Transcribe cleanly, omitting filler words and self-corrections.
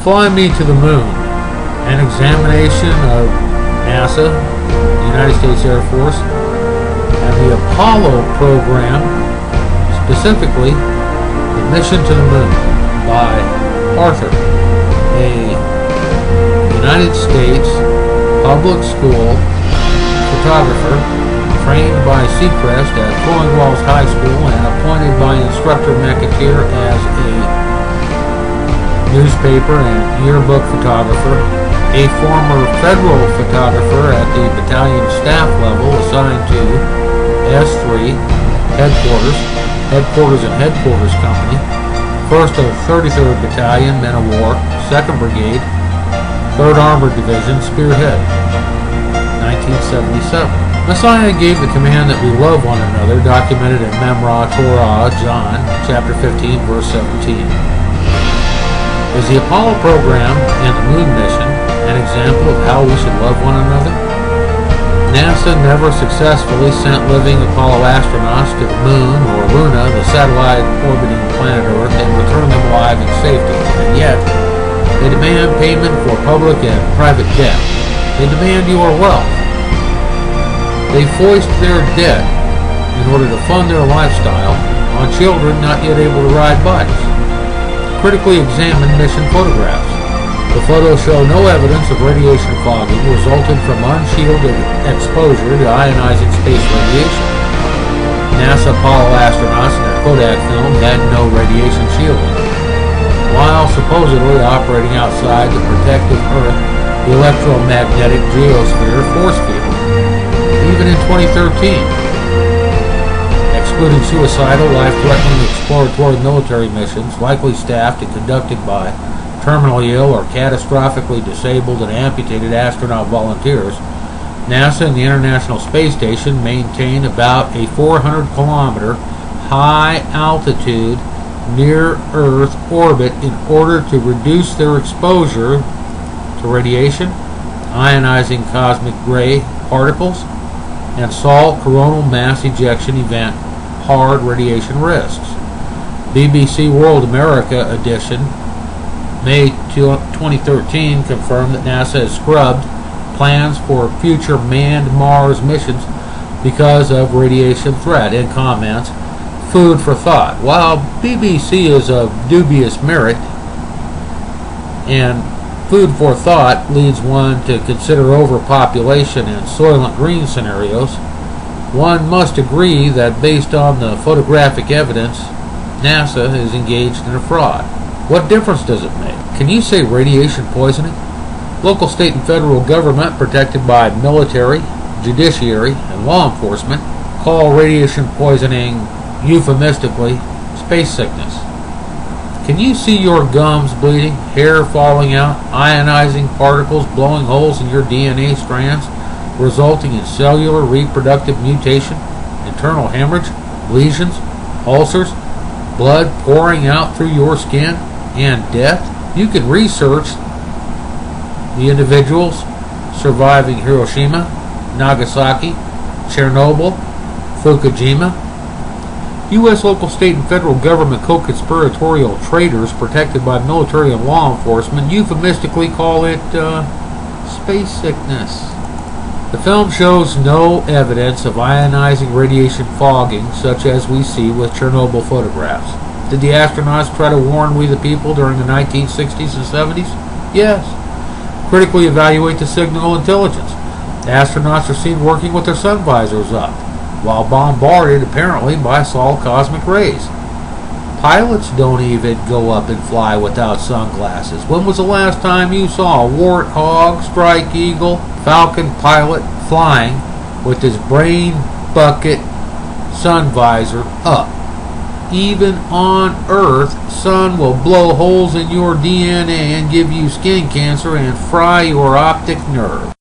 Fly Me to the Moon, an examination of NASA, the United States Air Force, and the Apollo program, specifically the mission to the moon, by Arthur, a United States public school photographer trained by Seacrest at Flowing Wells High School and appointed by instructor McAteer as a newspaper and yearbook photographer, a former federal photographer at the battalion staff level assigned to S3 Headquarters and Headquarters Company, 1st of 33rd Battalion, Men of War, 2nd Brigade, 3rd Armored Division, Spearhead, 1977. Messiah gave the command that we love one another, documented in Memra Torah, John, chapter 15, verse 17. Is the Apollo program and the moon mission an example of how we should love one another? NASA never successfully sent living Apollo astronauts to the moon or Luna, the satellite orbiting planet Earth, and returned them alive in safety. And yet, they demand payment for public and private debt. They demand your wealth. They foist their debt in order to fund their lifestyle on children not yet able to ride bikes. Critically examine mission photographs. The photos show no evidence of radiation fogging resulting from unshielded exposure to ionizing space radiation. NASA Apollo astronauts in their Kodak film had no radiation shielding, while supposedly operating outside the protective Earth electromagnetic geosphere force field. Even in 2013, excluding suicidal, life-threatening exploratory military missions, likely staffed and conducted by terminally ill or catastrophically disabled and amputated astronaut volunteers, NASA and the International Space Station maintain about a 400-kilometer high-altitude near-Earth orbit in order to reduce their exposure to radiation, ionizing cosmic ray particles, and solve coronal mass ejection event hard radiation risks. BBC World America edition, May 2013, confirmed that NASA has scrubbed plans for future manned Mars missions because of radiation threat. In comments, food for thought. While BBC is of dubious merit and food for thought leads one to consider overpopulation and Soylent Green scenarios, one must agree that based on the photographic evidence, NASA is engaged in a fraud. What difference does it make? Can you say radiation poisoning? Local, state, and federal government, protected by military, judiciary, and law enforcement, call radiation poisoning euphemistically space sickness. Can you see your gums bleeding, hair falling out, ionizing particles blowing holes in your DNA strands, resulting in cellular reproductive mutation, internal hemorrhage, lesions, ulcers, blood pouring out through your skin, and death? You can research the individuals surviving Hiroshima, Nagasaki, Chernobyl, Fukushima. U.S. local, state, and federal government co-conspiratorial traitors protected by military and law enforcement euphemistically call it space sickness. The film shows no evidence of ionizing radiation fogging such as we see with Chernobyl photographs. Did the astronauts try to warn we the people during the 1960s and 70s? Yes. Critically evaluate the signal intelligence. The astronauts are seen working with their sun visors up, while bombarded apparently by Sol cosmic rays. Pilots don't even go up and fly without sunglasses. When was the last time you saw a Warthog, Strike Eagle, Falcon pilot flying with his brain bucket sun visor up? Even on Earth, sun will blow holes in your DNA and give you skin cancer and fry your optic nerve.